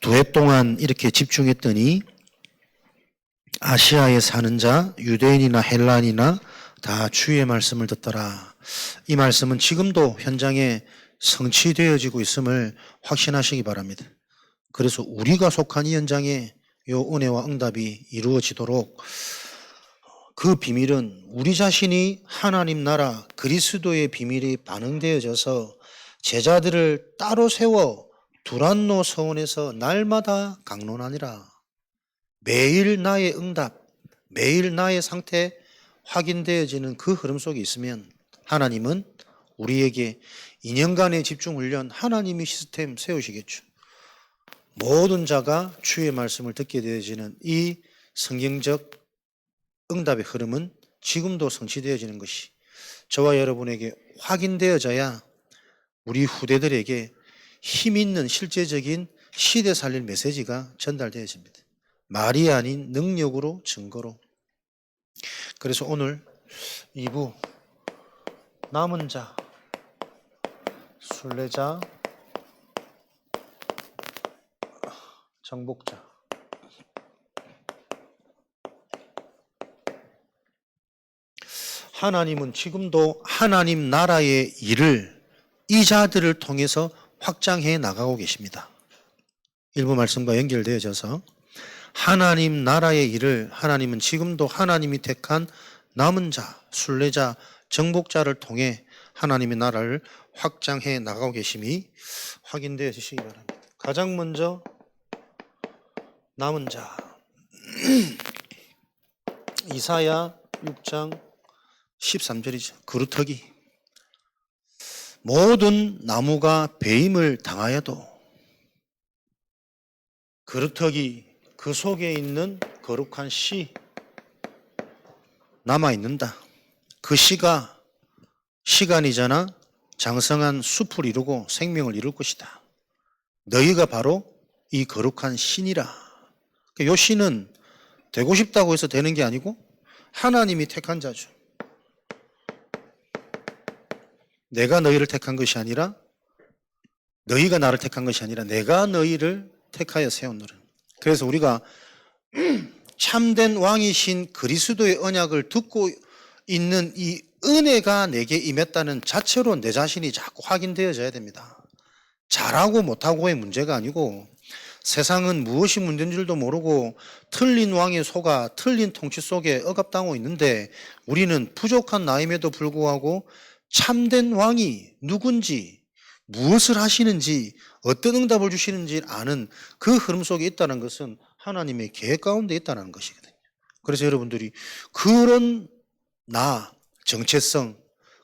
두 해 동안 이렇게 집중했더니 아시아에 사는 자, 유대인이나 헬란이나 다 주의 말씀을 듣더라. 이 말씀은 지금도 현장에 성취되어지고 있음을 확신하시기 바랍니다. 그래서 우리가 속한 이 현장에 요 은혜와 응답이 이루어지도록 그 비밀은 우리 자신이 하나님 나라 그리스도의 비밀이 반응되어져서 제자들을 따로 세워 두란노 서원에서 날마다 강론하니라. 매일 나의 응답, 매일 나의 상태 확인되어지는 그 흐름 속에 있으면 하나님은 우리에게 2년간의 집중훈련 하나님이 시스템 세우시겠죠. 모든 자가 주의 말씀을 듣게 되어지는 이 성경적 응답의 흐름은 지금도 성취되어지는 것이 저와 여러분에게 확인되어져야 우리 후대들에게 힘 있는 실제적인 시대 살릴 메시지가 전달되어집니다. 말이 아닌 능력으로 증거로. 그래서 오늘 2부 남은 자, 순례자, 정복자. 하나님은 지금도 하나님 나라의 일을 이 자들을 통해서 확장해 나가고 계십니다. 일부 말씀과 연결되어져서 하나님 나라의 일을 하나님은 지금도 하나님이 택한 남은 자, 순례자, 정복자를 통해 하나님의 나라를 확장해 나가고 계심이 확인되어지시기 바랍니다. 가장 먼저 남은 자 이사야 6장 13절이죠. 그루터기. 모든 나무가 배임을 당하여도 그루터기 그 속에 있는 거룩한 씨 남아있는다. 그 씨가 시간이잖아 장성한 숲을 이루고 생명을 이룰 것이다. 너희가 바로 이 거룩한 신이라. 이 신은 되고 싶다고 해서 되는 게 아니고 하나님이 택한 자죠. 내가 너희를 택한 것이 아니라 너희가 나를 택한 것이 아니라 내가 너희를 택하여 세웠노라. 그래서 우리가 참된 왕이신 그리스도의 언약을 듣고 있는 이 은혜가 내게 임했다는 자체로 내 자신이 자꾸 확인되어져야 됩니다. 잘하고 못하고의 문제가 아니고 세상은 무엇이 문제인 줄도 모르고 틀린 왕의 속아 틀린 통치 속에 억압당하고 있는데 우리는 부족한 나임에도 불구하고 참된 왕이 누군지 무엇을 하시는지 어떤 응답을 주시는지 아는 그 흐름 속에 있다는 것은 하나님의 계획 가운데 있다는 것이거든요. 그래서 여러분들이 그런 정체성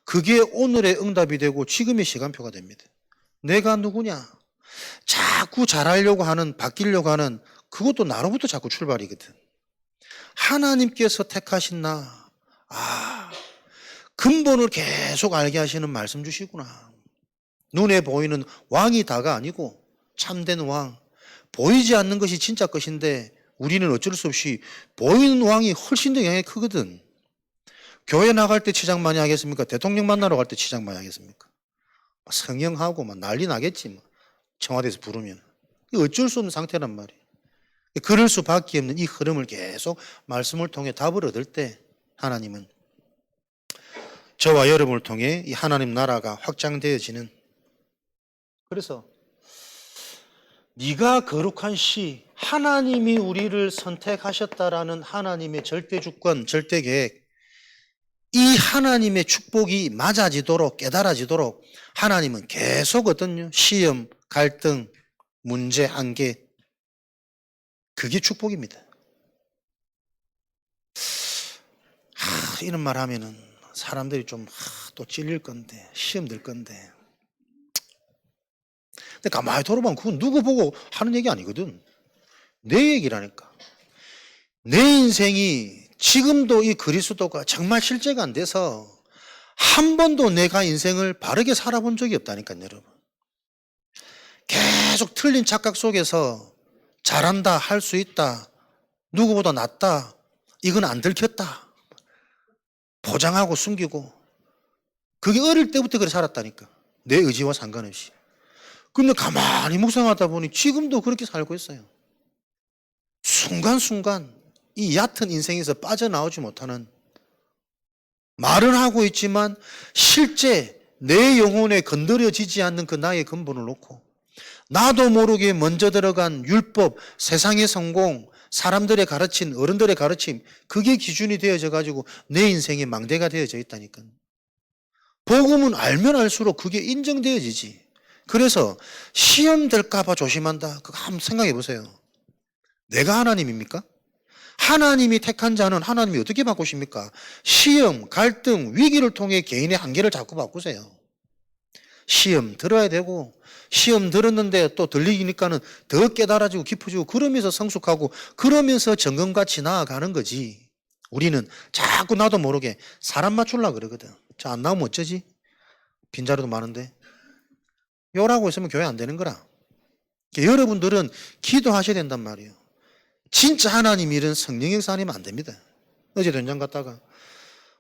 그게 오늘의 응답이 되고 지금의 시간표가 됩니다. 내가 누구냐? 자꾸 잘하려고 하는 바뀌려고 하는 그것도 나로부터 자꾸 출발이거든. 하나님께서 택하신 나 근본을 계속 알게 하시는 말씀 주시구나. 눈에 보이는 왕이 다가 아니고 참된 왕. 보이지 않는 것이 진짜 것인데 우리는 어쩔 수 없이 보이는 왕이 훨씬 더 영향이 크거든. 교회 나갈 때 치장 많이 하겠습니까? 대통령 만나러 갈 때 치장 많이 하겠습니까? 성형하고 막 난리 나겠지. 뭐. 청와대에서 부르면. 어쩔 수 없는 상태란 말이에요. 그럴 수밖에 없는 이 흐름을 계속 말씀을 통해 답을 얻을 때 하나님은 저와 여러분을 통해 이 하나님 나라가 확장되어지는 그래서 네가 거룩한 씨 하나님이 우리를 선택하셨다라는 하나님의 절대 주권, 절대 계획 이 하나님의 축복이 맞아지도록 깨달아지도록 하나님은 계속 어떤 시험, 갈등, 문제, 한계 그게 축복입니다. 이런 말 하면은 사람들이 좀 또 찔릴 건데 시험 들 건데 근데 가만히 돌아보면 그건 누구 보고 하는 얘기 아니거든. 내 얘기라니까. 내 인생이 지금도 이 그리스도가 정말 실제가 안 돼서 한 번도 내가 인생을 바르게 살아본 적이 없다니까요, 여러분. 계속 틀린 착각 속에서 잘한다, 할 수 있다, 누구보다 낫다, 이건 안 들켰다. 포장하고 숨기고. 그게 어릴 때부터 그렇게 살았다니까. 내 의지와 상관없이. 근데 가만히 묵상하다 보니 지금도 그렇게 살고 있어요. 순간순간 이 얕은 인생에서 빠져나오지 못하는, 말은 하고 있지만 실제 내 영혼에 건드려지지 않는 그 나의 근본을 놓고 나도 모르게 먼저 들어간 율법, 세상의 성공, 사람들의 가르침, 어른들의 가르침, 그게 기준이 되어져 가지고 내 인생의 망대가 되어져 있다니까요. 복음은 알면 알수록 그게 인정되어지지. 그래서 시험 될까 봐 조심한다. 그거 한번 생각해 보세요. 내가 하나님입니까? 하나님이 택한 자는 하나님이 어떻게 바꾸십니까? 시험, 갈등, 위기를 통해 개인의 한계를 자꾸 바꾸세요. 시험 들어야 되고, 시험 들었는데 또 들리니까는 더 깨달아지고 깊어지고, 그러면서 성숙하고, 그러면서 점검같이 나아가는 거지. 우리는 자꾸 나도 모르게 사람 맞추려고 그러거든. 자, 안 나오면 어쩌지? 빈자리도 많은데. 요라고 있으면 교회 안 되는 거라. 여러분들은 기도하셔야 된단 말이에요. 진짜 하나님 일은 성령 역사 아니면 안 됩니다. 어제도 현장 갔다가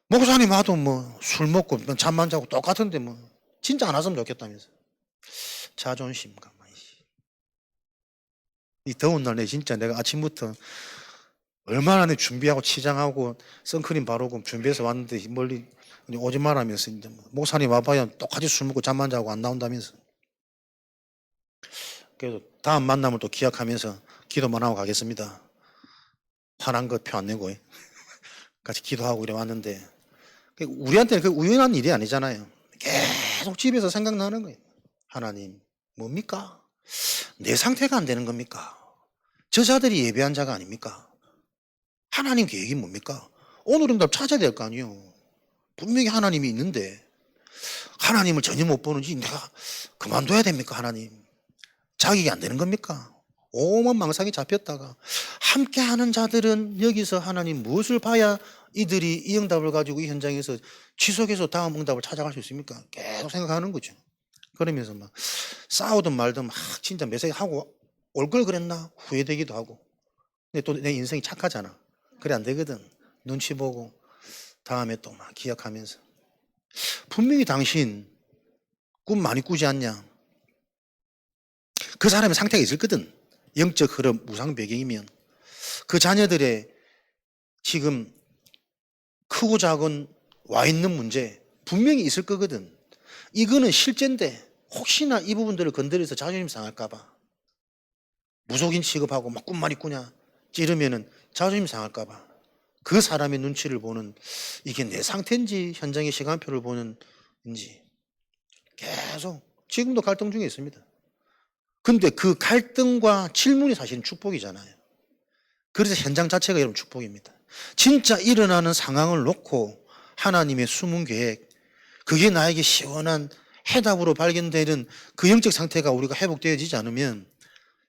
목사님 와도 뭐 술 먹고 잠만 자고 똑같은데 뭐 진짜 안 왔으면 좋겠다면서. 자존심 가만히. 이 더운 날 내 진짜 내가 아침부터 얼마나 내 준비하고 치장하고 선크림 바르고 준비해서 왔는데 멀리 오지 말라면서 이제 목사님 와봐야 똑같이 술 먹고 잠만 자고 안 나온다면서. 그래서 다음 만남을 또 기약하면서 기도만 하고 가겠습니다. 화난 거 표 안 내고 같이 기도하고 이래 왔는데, 우리한테는 그 우연한 일이 아니잖아요. 계속 집에서 생각나는 거예요. 하나님 뭡니까? 내 상태가 안 되는 겁니까? 저자들이 예배한 자가 아닙니까? 하나님 계획이 뭡니까? 오늘 응답 찾아야 될 거 아니에요. 분명히 하나님이 있는데 하나님을 전혀 못 보는지 내가 그만둬야 됩니까? 하나님 자격이 안 되는 겁니까? 오만 망상이 잡혔다가 함께하는 자들은 여기서 하나님 무엇을 봐야 이들이 이 응답을 가지고 이 현장에서 지속해서 다음 응답을 찾아갈 수 있습니까? 계속 생각하는 거죠. 그러면서 막 싸우든 말든 막 진짜 매생 하고 올 걸 그랬나 후회되기도 하고. 근데 또 내 인생이 착하잖아. 그래 안 되거든. 눈치 보고 다음에 또 막 기억하면서 분명히 당신 꿈 많이 꾸지 않냐? 그 사람의 상태가 있을 거든. 영적 흐름, 우상 배경이면 그 자녀들의 지금 크고 작은 와 있는 문제 분명히 있을 거거든. 이거는 실제인데 혹시나 이 부분들을 건드려서 자존심 상할까 봐 무속인 취급하고 막 꿈 많이 꾸냐 찌르면은 자존심 상할까 봐 그 사람의 눈치를 보는, 이게 내 상태인지 현장의 시간표를 보는지 계속 지금도 갈등 중에 있습니다. 근데 그 갈등과 질문이 사실은 축복이잖아요. 그래서 현장 자체가 여러분 축복입니다. 진짜 일어나는 상황을 놓고 하나님의 숨은 계획, 그게 나에게 시원한 해답으로 발견되는 그 영적 상태가 우리가 회복되어지지 않으면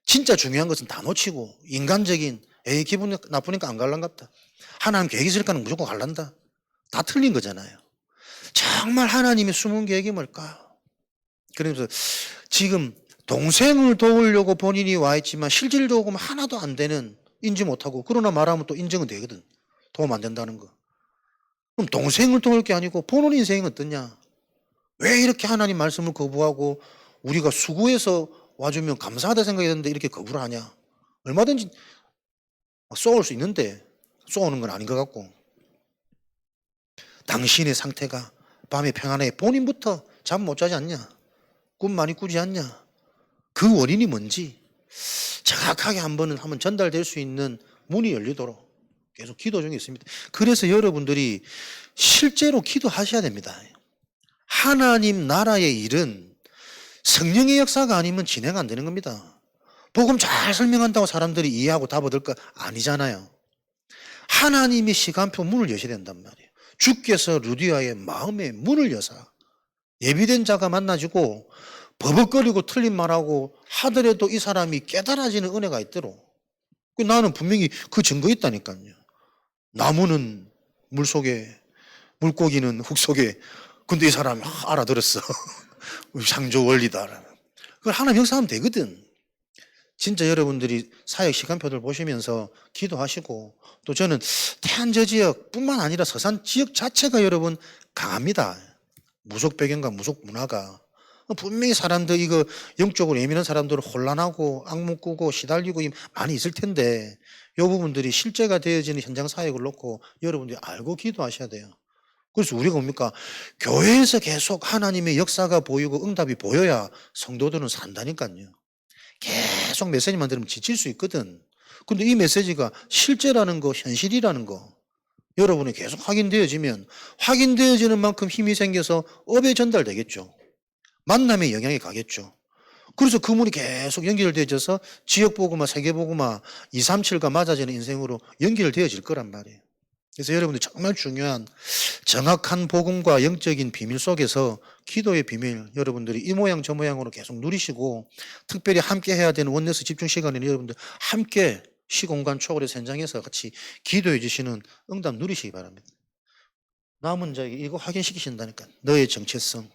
진짜 중요한 것은 다 놓치고 인간적인 에이 기분 나쁘니까 안 갈란갑다. 하나님 계획이 있으니까 무조건 갈란다. 다 틀린 거잖아요. 정말 하나님의 숨은 계획이 뭘까? 그러면서 지금 동생을 도우려고 본인이 와 있지만 실질적으로 하나도 안 되는, 인지 못하고, 그러나 말하면 또 인정은 되거든. 도움 안 된다는 거. 그럼 동생을 도울 게 아니고 본인 인생이 어떠냐? 왜 이렇게 하나님 말씀을 거부하고 우리가 수고해서 와주면 감사하다 생각이 드는데 이렇게 거부를 하냐? 얼마든지 쏘올 수 있는데 쏘오는 건 아닌 것 같고, 당신의 상태가 밤에 평안해 본인부터 잠 못 자지 않냐? 꿈 많이 꾸지 않냐? 그 원인이 뭔지 정확하게 한번 전달될 수 있는 문이 열리도록 계속 기도 중에 있습니다. 그래서 여러분들이 실제로 기도하셔야 됩니다. 하나님 나라의 일은 성령의 역사가 아니면 진행 안 되는 겁니다. 복음 잘 설명한다고 사람들이 이해하고 다 얻을 거 아니잖아요. 하나님의 시간표 문을 여셔야 된단 말이에요. 주께서 루디아의 마음의 문을 여사 예비된 자가 만나지고 버벅거리고 틀린 말하고 하더라도 이 사람이 깨달아지는 은혜가 있도록. 나는 분명히 그 증거 있다니까요. 나무는 물속에, 물고기는 흙 속에. 근데 이 사람이 알아들었어. 창조 원리다. 그걸 하나님 역사하면 되거든. 진짜 여러분들이 사역 시간표들 보시면서 기도하시고, 또 저는 태안 저 지역뿐만 아니라 서산 지역 자체가 여러분 강합니다. 무속 배경과 무속 문화가 분명히 사람들 이거 영적으로 예민한 사람들은 혼란하고 악몽 꾸고 시달리고 많이 있을 텐데 이 부분들이 실제가 되어지는 현장 사역을 놓고 여러분들이 알고 기도하셔야 돼요. 그래서 우리가 뭡니까? 교회에서 계속 하나님의 역사가 보이고 응답이 보여야 성도들은 산다니까요. 계속 메시지만 들으면 지칠 수 있거든. 근데 이 메시지가 실제라는 거, 현실이라는 거 여러분이 계속 확인되어지면 확인되어지는 만큼 힘이 생겨서 업에 전달되겠죠. 만남에 영향이 가겠죠. 그래서 그물이 계속 연결되어져서 지역복음화, 세계복음화, 237과 맞아지는 인생으로 연결되어질 거란 말이에요. 그래서 여러분들 정말 중요한 정확한 복음과 영적인 비밀 속에서 기도의 비밀 여러분들이 이 모양 저 모양으로 계속 누리시고 특별히 함께 해야 되는 원내스 집중 시간에는 여러분들 함께 시공간 초월해서 현장에서 같이 기도해 주시는 응답 누리시기 바랍니다. 남은 자에게 이거 확인시키신다니까. 너의 정체성.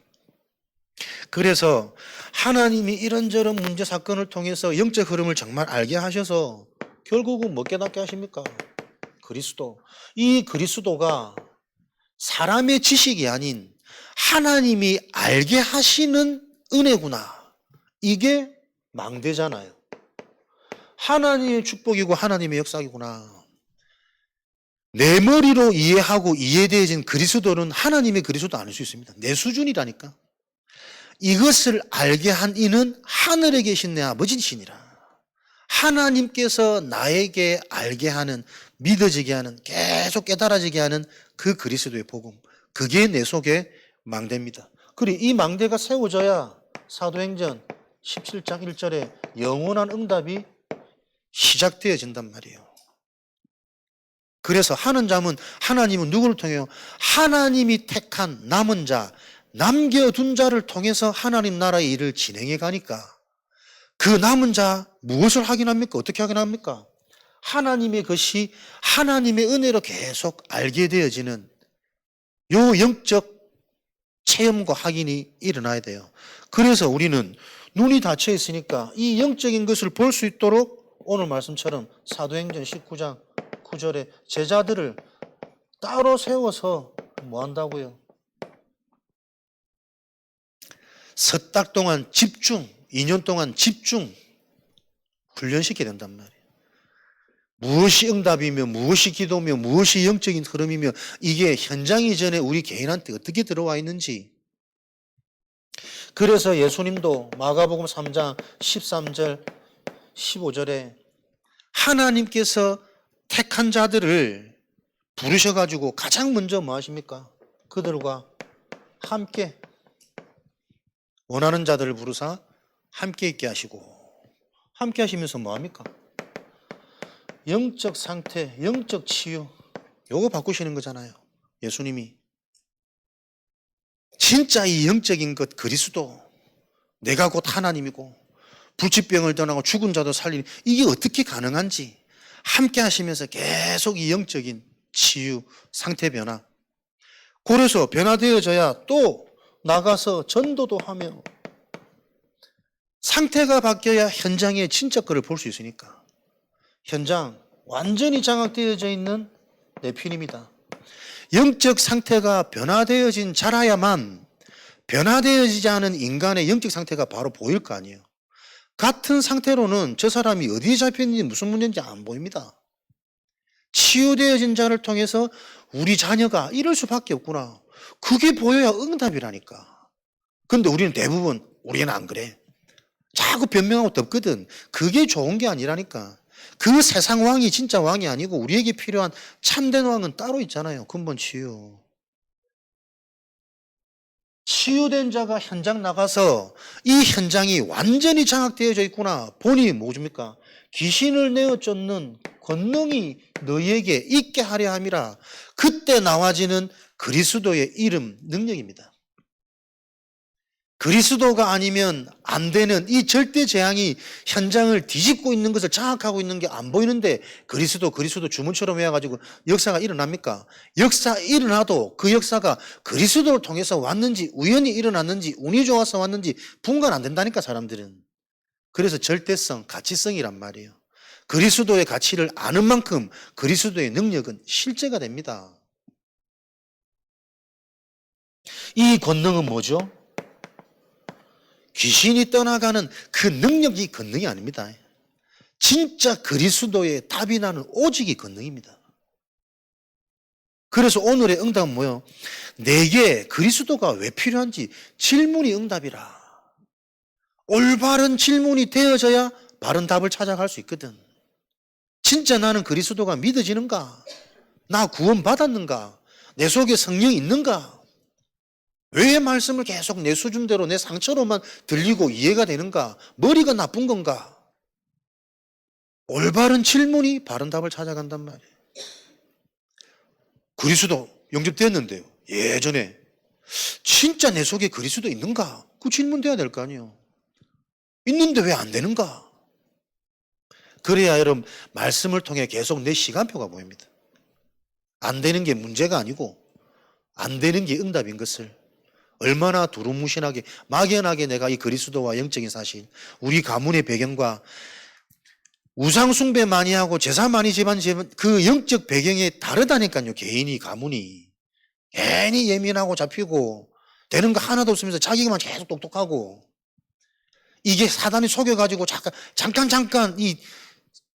그래서 하나님이 이런저런 문제 사건을 통해서 영적 흐름을 정말 알게 하셔서 결국은 뭐 깨닫게 하십니까? 그리스도. 이 그리스도가 사람의 지식이 아닌 하나님이 알게 하시는 은혜구나. 이게 망대잖아요. 하나님의 축복이고 하나님의 역사이구나. 내 머리로 이해하고 이해되어진 그리스도는 하나님의 그리스도 아닐 수 있습니다. 내 수준이라니까. 이것을 알게 한 이는 하늘에 계신 내 아버지시니라. 하나님께서 나에게 알게 하는, 믿어지게 하는, 계속 깨달아지게 하는 그 그리스도의 복음. 그게 내 속에 망대입니다. 그리고 이 망대가 세워져야 사도행전 17장 1절에 영원한 응답이 시작되어진단 말이에요. 그래서 하는 자는 하나님은 누구를 통해요? 하나님이 택한 남은 자, 남겨둔 자를 통해서 하나님 나라의 일을 진행해 가니까 그 남은 자 무엇을 확인합니까? 어떻게 확인합니까? 하나님의 것이 하나님의 은혜로 계속 알게 되어지는 요 영적 체험과 확인이 일어나야 돼요. 그래서 우리는 눈이 닫혀 있으니까 이 영적인 것을 볼 수 있도록 오늘 말씀처럼 사도행전 19장 9절에 제자들을 따로 세워서 뭐 한다고요? 석 달 동안 집중, 2년 동안 집중 훈련시켜야 된단 말이에요. 무엇이 응답이며 무엇이 기도며 무엇이 영적인 흐름이며 이게 현장 이전에 우리 개인한테 어떻게 들어와 있는지. 그래서 예수님도 마가복음 3장 13절 15절에 하나님께서 택한 자들을 부르셔가지고 가장 먼저 뭐 하십니까? 그들과 함께 원하는 자들을 부르사 함께 있게 하시고 함께 하시면서 뭐 합니까? 영적 상태, 영적 치유 요거 바꾸시는 거잖아요. 예수님이 진짜 이 영적인 것 그리스도 내가 곧 하나님이고 불치병을 떠나고 죽은 자도 살리는 이게 어떻게 가능한지 함께 하시면서 계속 이 영적인 치유, 상태 변화 그래서 변화되어져야 또 나가서 전도도 하며 상태가 바뀌어야 현장의 진짜 거를 볼 수 있으니까 현장 완전히 장악되어져 있는 네피림이다. 영적 상태가 변화되어진 자라야만 변화되어지지 않은 인간의 영적 상태가 바로 보일 거 아니에요. 같은 상태로는 저 사람이 어디에 잡혔는지 무슨 문제인지 안 보입니다. 치유되어진 자를 통해서 우리 자녀가 이럴 수밖에 없구나. 그게 보여야 응답이라니까. 근데 우리는 대부분 우리는 안 그래. 자꾸 변명하고 덮거든. 그게 좋은 게 아니라니까. 그 세상 왕이 진짜 왕이 아니고 우리에게 필요한 참된 왕은 따로 있잖아요. 근본 치유. 치유된 자가 현장 나가서 이 현장이 완전히 장악되어져 있구나. 보니 뭐줍니까? 귀신을 내어 쫓는 권능이 너희에게 있게 하려 함이라. 그때 나와지는 그리스도의 이름, 능력입니다. 그리스도가 아니면 안 되는 이 절대 재앙이 현장을 뒤집고 있는 것을 장악하고 있는 게 안 보이는데 그리스도 주문처럼 해가지고 역사가 일어납니까? 역사 일어나도 그 역사가 그리스도를 통해서 왔는지 우연히 일어났는지 운이 좋아서 왔는지 분간 안 된다니까 사람들은. 그래서 절대성, 가치성이란 말이에요. 그리스도의 가치를 아는 만큼 그리스도의 능력은 실제가 됩니다. 이 권능은 뭐죠? 귀신이 떠나가는 그 능력이 권능이 아닙니다. 진짜 그리스도의 답이 나는 오직이 권능입니다. 그래서 오늘의 응답은 뭐예요? 내게 그리스도가 왜 필요한지 질문이 응답이라. 올바른 질문이 되어져야 바른 답을 찾아갈 수 있거든. 진짜 나는 그리스도가 믿어지는가? 나 구원받았는가? 내 속에 성령이 있는가? 왜 말씀을 계속 내 수준대로 내 상처로만 들리고 이해가 되는가? 머리가 나쁜 건가? 올바른 질문이 바른 답을 찾아간단 말이에요. 그리스도 영접됐는데요. 예전에 진짜 내 속에 그리스도 있는가? 그 질문 돼야 될 거 아니에요. 있는데 왜 안 되는가? 그래야 여러분 말씀을 통해 계속 내 시간표가 보입니다. 안 되는 게 문제가 아니고 안 되는 게 응답인 것을 얼마나 두루뭉실하게 막연하게 내가 이 그리스도와 영적인 사실, 우리 가문의 배경과 우상 숭배 많이 하고 제사 많이 지ban 그 영적 배경이 다르다니까요. 개인이 가문이 괜히 예민하고 잡히고 되는 거 하나도 없으면서 자기만 계속 똑똑하고 이게 사단이 속여가지고 잠깐 이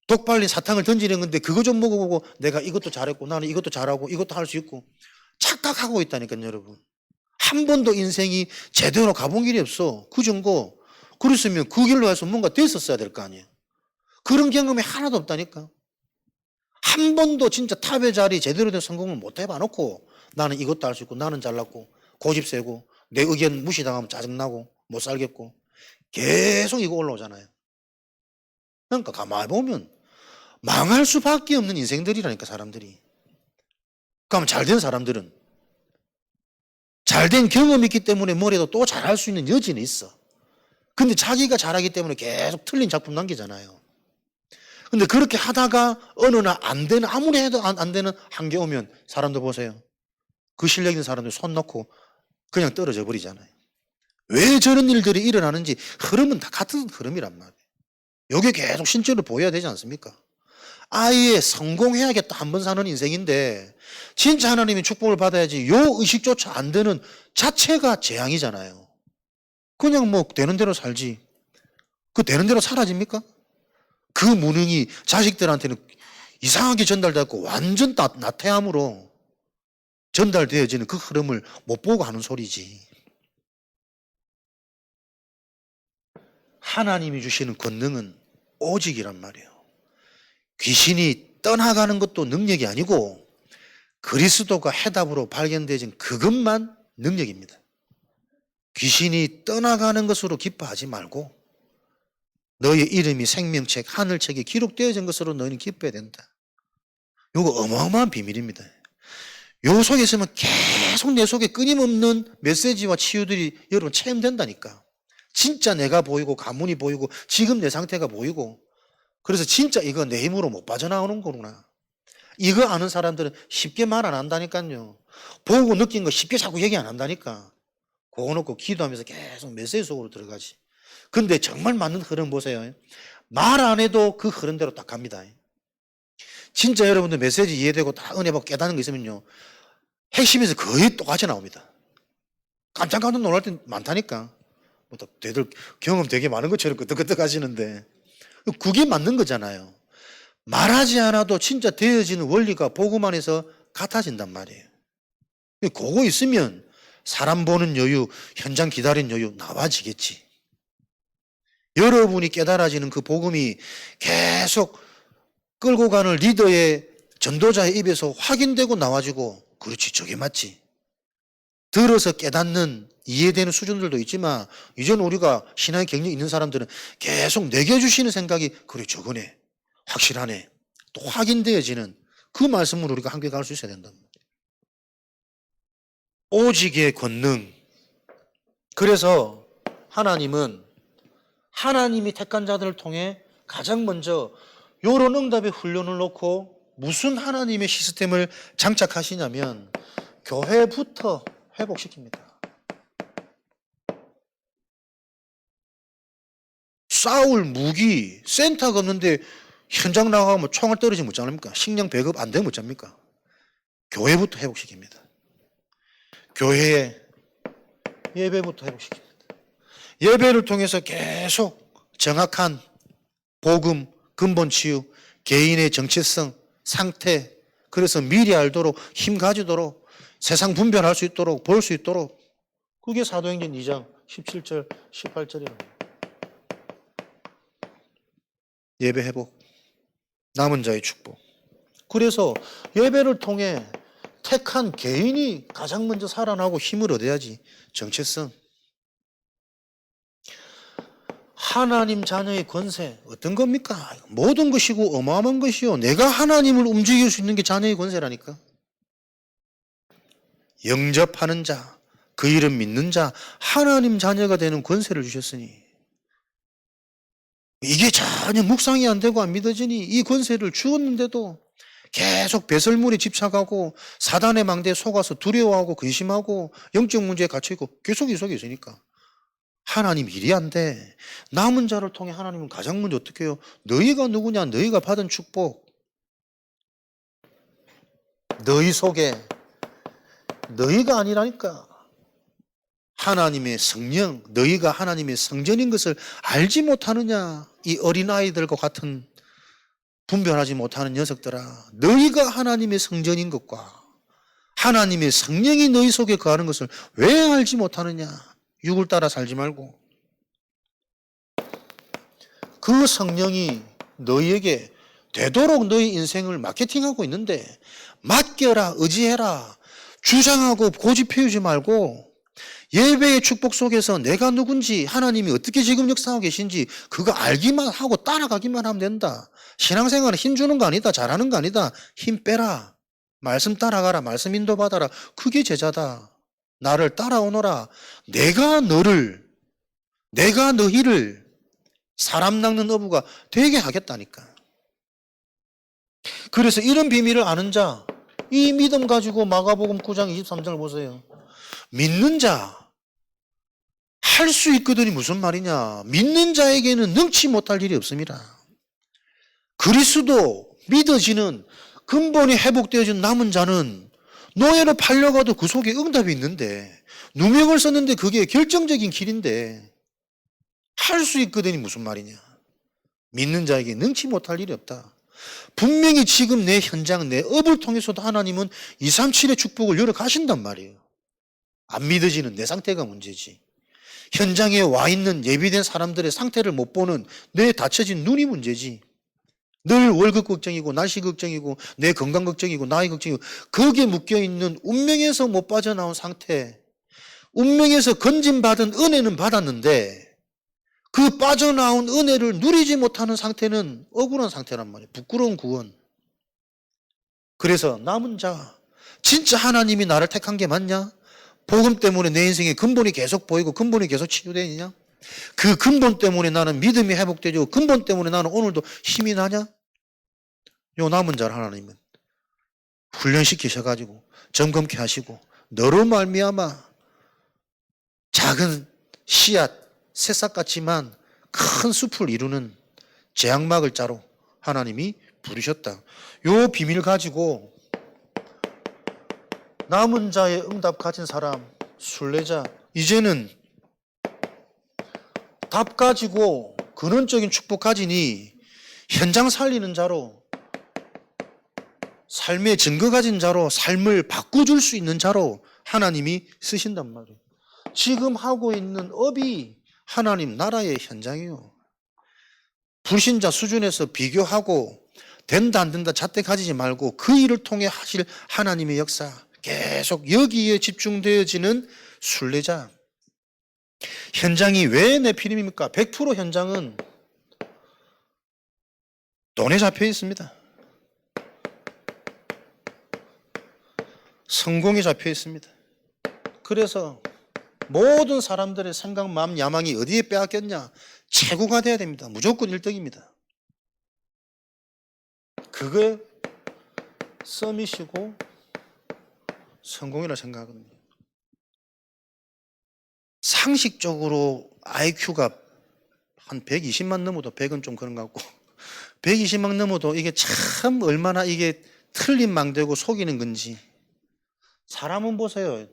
독발린 사탕을 던지는 건데 그거 좀 먹어보고 내가 이것도 잘했고 나는 이것도 잘하고 이것도 할 수 있고 착각하고 있다니까요. 여러분 한 번도 인생이 제대로 가본 길이 없어. 그 정도 그랬으면 그 길로 해서 뭔가 됐었어야 될 거 아니에요. 그런 경험이 하나도 없다니까. 한 번도 진짜 탑의 자리 제대로 된 성공을 못 해봐 놓고 나는 이것도 할 수 있고 나는 잘났고 고집 세고 내 의견 무시당하면 짜증나고 못 살겠고 계속 이거 올라오잖아요. 그러니까 가만히 보면 망할 수밖에 없는 인생들이라니까 사람들이. 그러면 잘된 사람들은 잘된 경험이 있기 때문에 뭐래도 또 잘할 수 있는 여지는 있어. 근데 자기가 잘하기 때문에 계속 틀린 작품 남기잖아요. 근데 그렇게 하다가 어느 날 안 되는, 아무리 해도 안 되는 한계 오면 사람들 보세요. 그 실력 있는 사람들 손 놓고 그냥 떨어져 버리잖아요. 왜 저런 일들이 일어나는지 흐름은 다 같은 흐름이란 말이에요. 이게 계속 실제로 보여야 되지 않습니까? 아예 성공해야겠다 한 번 사는 인생인데 진짜 하나님의 축복을 받아야지 요 의식조차 안 되는 자체가 재앙이잖아요. 그냥 뭐 되는 대로 살지. 그 되는 대로 사라집니까? 그 무능이 자식들한테는 이상하게 전달되고 완전 나태함으로 전달되어지는 그 흐름을 못 보고 하는 소리지. 하나님이 주시는 권능은 오직이란 말이에요. 귀신이 떠나가는 것도 능력이 아니고 그리스도가 해답으로 발견되어진 그것만 능력입니다. 귀신이 떠나가는 것으로 기뻐하지 말고 너의 이름이 생명책, 하늘책에 기록되어진 것으로 너희는 기뻐해야 된다. 이거 어마어마한 비밀입니다. 요 속에 있으면 계속 내 속에 끊임없는 메시지와 치유들이 여러분 체험된다니까. 진짜 내가 보이고 가문이 보이고 지금 내 상태가 보이고 그래서 진짜 이거 내 힘으로 못 빠져나오는 거구나. 이거 아는 사람들은 쉽게 말 안 한다니까요. 보고 느낀 거 쉽게 자꾸 얘기 안 한다니까. 그거 놓고 기도하면서 계속 메시지 속으로 들어가지. 근데 정말 맞는 흐름 보세요. 말 안 해도 그 흐름대로 딱 갑니다. 진짜 여러분들 메시지 이해되고 다 은혜 받고 깨닫는 거 있으면요. 핵심에서 거의 똑같이 나옵니다. 깜짝깜짝 놀랄 때 많다니까. 뭐 다들 경험 되게 많은 것처럼 끄떡끄떡 하시는데 그게 맞는 거잖아요. 말하지 않아도 진짜 되어지는 원리가 복음 안에서 같아진단 말이에요. 그거 있으면 사람 보는 여유, 현장 기다리는 여유 나와지겠지. 여러분이 깨달아지는 그 복음이 계속 끌고 가는 리더의 전도자의 입에서 확인되고 나와지고 그렇지 저게 맞지. 들어서 깨닫는 이해되는 수준들도 있지만 이전 우리가 신앙의 경력이 있는 사람들은 계속 내게 주시는 생각이 그래 저거네 확실하네 또 확인되어지는 그 말씀으로 우리가 함께 갈 수 있어야 된다. 오직의 권능. 그래서 하나님은 하나님이 택한 자들을 통해 가장 먼저 요런 응답의 훈련을 놓고 무슨 하나님의 시스템을 장착하시냐면 교회부터 회복시킵니다. 싸울 무기, 센터가 없는데 현장 나가면 총알 떨어지면 어쩌합니까? 식량 배급 안 되면 어쩝니까? 교회부터 회복시킵니다. 교회의 예배부터 회복시킵니다. 예배를 통해서 계속 정확한 복음, 근본 치유, 개인의 정체성, 상태, 그래서 미리 알도록 힘 가지도록 세상 분별할 수 있도록 볼 수 있도록, 그게 사도행전 2장 17절 18절이에요. 예배 회복, 남은 자의 축복. 그래서 예배를 통해 택한 개인이 가장 먼저 살아나고 힘을 얻어야지. 정체성. 하나님 자녀의 권세 어떤 겁니까? 모든 것이고 어마어마한 것이요. 내가 하나님을 움직일 수 있는 게 자녀의 권세라니까. 영접하는 자, 그 이름 믿는 자, 하나님 자녀가 되는 권세를 주셨으니, 이게 전혀 묵상이 안 되고 안 믿어지니 이 권세를 주었는데도 계속 배설물에 집착하고 사단의 망대에 속아서 두려워하고 근심하고 영적 문제에 갇혀있고 계속 이 속에 있으니까 하나님 일이 안 돼. 남은 자를 통해 하나님은 가장 먼저 어떻게 해요? 너희가 누구냐? 너희가 받은 축복. 너희 속에, 너희가 아니라니까. 하나님의 성령, 너희가 하나님의 성전인 것을 알지 못하느냐? 이 어린아이들과 같은 분별하지 못하는 녀석들아, 너희가 하나님의 성전인 것과 하나님의 성령이 너희 속에 거하는 것을 왜 알지 못하느냐? 육을 따라 살지 말고. 그 성령이 너희에게 되도록 너희 인생을 마케팅하고 있는데, 맡겨라, 의지해라, 주장하고 고집 피우지 말고 예배의 축복 속에서 내가 누군지, 하나님이 어떻게 지금 역사하고 계신지 그거 알기만 하고 따라가기만 하면 된다. 신앙생활은 힘 주는 거 아니다. 잘하는 거 아니다. 힘 빼라. 말씀 따라가라. 말씀 인도받아라. 그게 제자다. 나를 따라오너라. 내가 너희를 사람 낚는 어부가 되게 하겠다니까. 그래서 이런 비밀을 아는 자, 이 믿음 가지고 마가복음 9장 23절을 보세요. 믿는 자, 할 수 있거든이 무슨 말이냐? 믿는 자에게는 능치 못할 일이 없습니다. 그리스도 믿어지는 근본이 회복되어진 남은 자는 노예로 팔려가도 그 속에 응답이 있는데, 누명을 썼는데 그게 결정적인 길인데 할 수 있거든이 무슨 말이냐? 믿는 자에게 능치 못할 일이 없다. 분명히 지금 내 현장, 내 업을 통해서도 하나님은 237의 축복을 열어 가신단 말이에요. 안 믿어지는 내 상태가 문제지. 현장에 와 있는 예비된 사람들의 상태를 못 보는 내 닫혀진 눈이 문제지. 늘 월급 걱정이고 날씨 걱정이고 내 건강 걱정이고 나이 걱정이고, 거기에 묶여있는 운명에서 못 빠져나온 상태, 운명에서 건진받은 은혜는 받았는데 그 빠져나온 은혜를 누리지 못하는 상태는 억울한 상태란 말이에요. 부끄러운 구원. 그래서 남은 자, 진짜 하나님이 나를 택한 게 맞냐? 복음 때문에 내 인생에 근본이 계속 보이고 근본이 계속 치유되느냐? 그 근본 때문에 나는 믿음이 회복되고 근본 때문에 나는 오늘도 힘이 나냐? 요 남은 자를 하나님은 훈련시키셔가지고 점검케 하시고 너로 말미암아 작은 씨앗, 새싹 같지만 큰 숲을 이루는 제약막을 자로 하나님이 부르셨다. 요 비밀 가지고 남은 자의 응답 가진 사람, 순례자, 이제는 답 가지고 근원적인 축복 가지니 현장 살리는 자로, 삶의 증거 가진 자로, 삶을 바꿔줄 수 있는 자로 하나님이 쓰신단 말이에요. 지금 하고 있는 업이 하나님 나라의 현장이에요. 불신자 수준에서 비교하고 된다 안 된다 잣대 가지지 말고 그 일을 통해 하실 하나님의 역사, 계속 여기에 집중되어지는 순례자. 현장이 왜 네피림입니까? 100% 현장은 돈에 잡혀 있습니다. 성공에 잡혀 있습니다. 그래서 모든 사람들의 생각, 마음, 야망이 어디에 빼앗겼냐? 최고가 돼야 됩니다. 무조건 1등입니다. 그게 서밋이고 성공이라 생각하거든요. 상식적으로 IQ가 한 120만 넘어도 100은 좀 그런 것 같고 120만 넘어도 이게 참 얼마나 이게 틀린 망대고 속이는 건지. 사람은 보세요.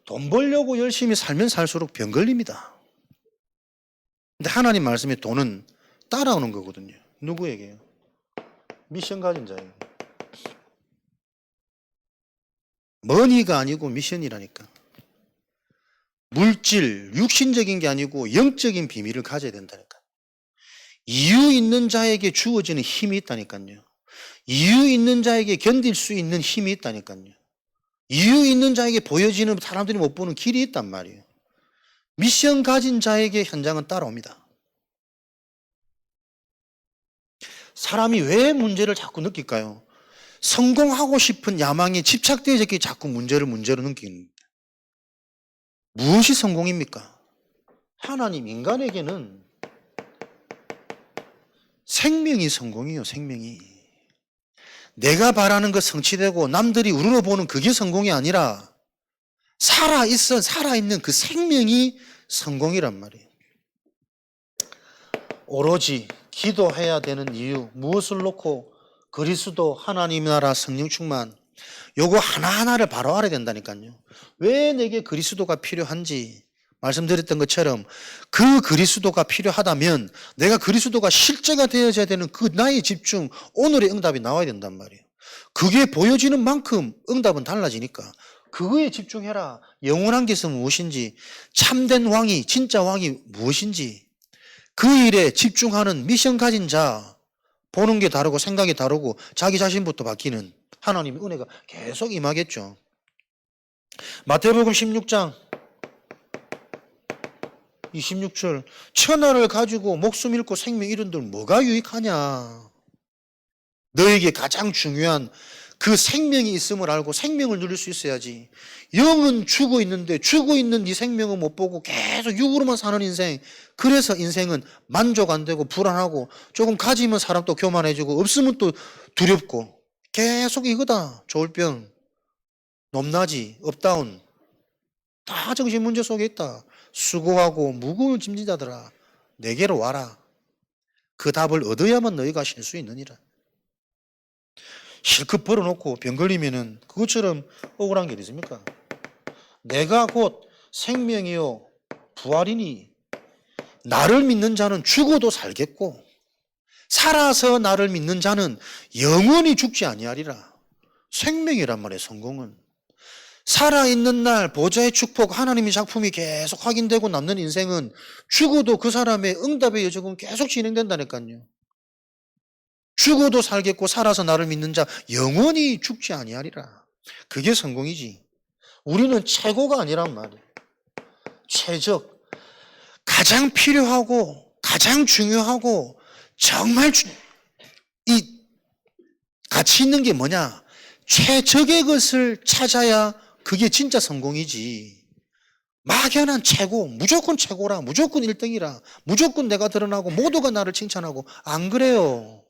돈 벌려고 열심히 살면 살수록 병 걸립니다. 근데 하나님 말씀의 도는 따라오는 거거든요. 누구에게요? 미션 가진 자예요. 머니가 아니고 미션이라니까. 물질, 육신적인 게 아니고 영적인 비밀을 가져야 된다니까. 이유 있는 자에게 주어지는 힘이 있다니까요. 이유 있는 자에게 견딜 수 있는 힘이 있다니까요. 이유 있는 자에게 보여지는 사람들이 못 보는 길이 있단 말이에요. 미션 가진 자에게 현장은 따라옵니다. 사람이 왜 문제를 자꾸 느낄까요? 성공하고 싶은 야망에 집착되어 있기 자꾸 문제로 느끼는. 무엇이 성공입니까? 하나님 인간에게는 생명이 성공이요, 생명이. 내가 바라는 것 성취되고 남들이 우러러보는 그게 성공이 아니라 살아있는 그 생명이 성공이란 말이에요. 오로지 기도해야 되는 이유, 무엇을 놓고 그리스도, 하나님 나라, 성령 충만, 요거 하나하나를 바로 알아야 된다니까요. 왜 내게 그리스도가 필요한지 말씀드렸던 것처럼 그 그리스도가 필요하다면 내가 그리스도가 실제가 되어져야 되는 그 나의 집중, 오늘의 응답이 나와야 된단 말이에요. 그게 보여지는 만큼 응답은 달라지니까 그거에 집중해라. 영원한 것은 무엇인지, 참된 왕이, 진짜 왕이 무엇인지, 그 일에 집중하는 미션 가진 자, 보는 게 다르고 생각이 다르고 자기 자신부터 바뀌는 하나님의 은혜가 계속 임하겠죠. 마태복음 16장 26절, 천하를 가지고 목숨 잃고 생명 잃은들 뭐가 유익하냐. 너에게 가장 중요한 그 생명이 있음을 알고 생명을 누릴 수 있어야지. 영은 죽어 있는데 죽어 있는 네 생명은 못 보고 계속 육으로만 사는 인생. 그래서 인생은 만족 안 되고 불안하고 조금 가지면 사람 또 교만해지고 없으면 또 두렵고 계속 이거다. 조울병, 높낮이, 업다운 다 정신 문제 속에 있다. 수고하고 무거운 짐진자들아 내게로 와라. 그 답을 얻어야만 너희가 쉴 수 있느니라. 실컷 벌어놓고 병 걸리면은 그것처럼 억울한 게 어디 있습니까? 내가 곧 생명이요 부활이니 나를 믿는 자는 죽어도 살겠고 살아서 나를 믿는 자는 영원히 죽지 아니하리라. 생명이란 말이에요. 성공은 살아있는 날 보좌의 축복, 하나님의 작품이 계속 확인되고 남는 인생은 죽어도 그 사람의 응답의 여정은 계속 진행된다니까요. 죽어도 살겠고 살아서 나를 믿는 자 영원히 죽지 아니하리라. 그게 성공이지. 우리는 최고가 아니란 말이에요. 최적, 가장 필요하고 가장 중요하고 정말 이 가치 있는 게 뭐냐? 최적의 것을 찾아야 그게 진짜 성공이지. 막연한 최고, 무조건 최고라, 무조건 1등이라, 무조건 내가 드러나고 모두가 나를 칭찬하고 안 그래요.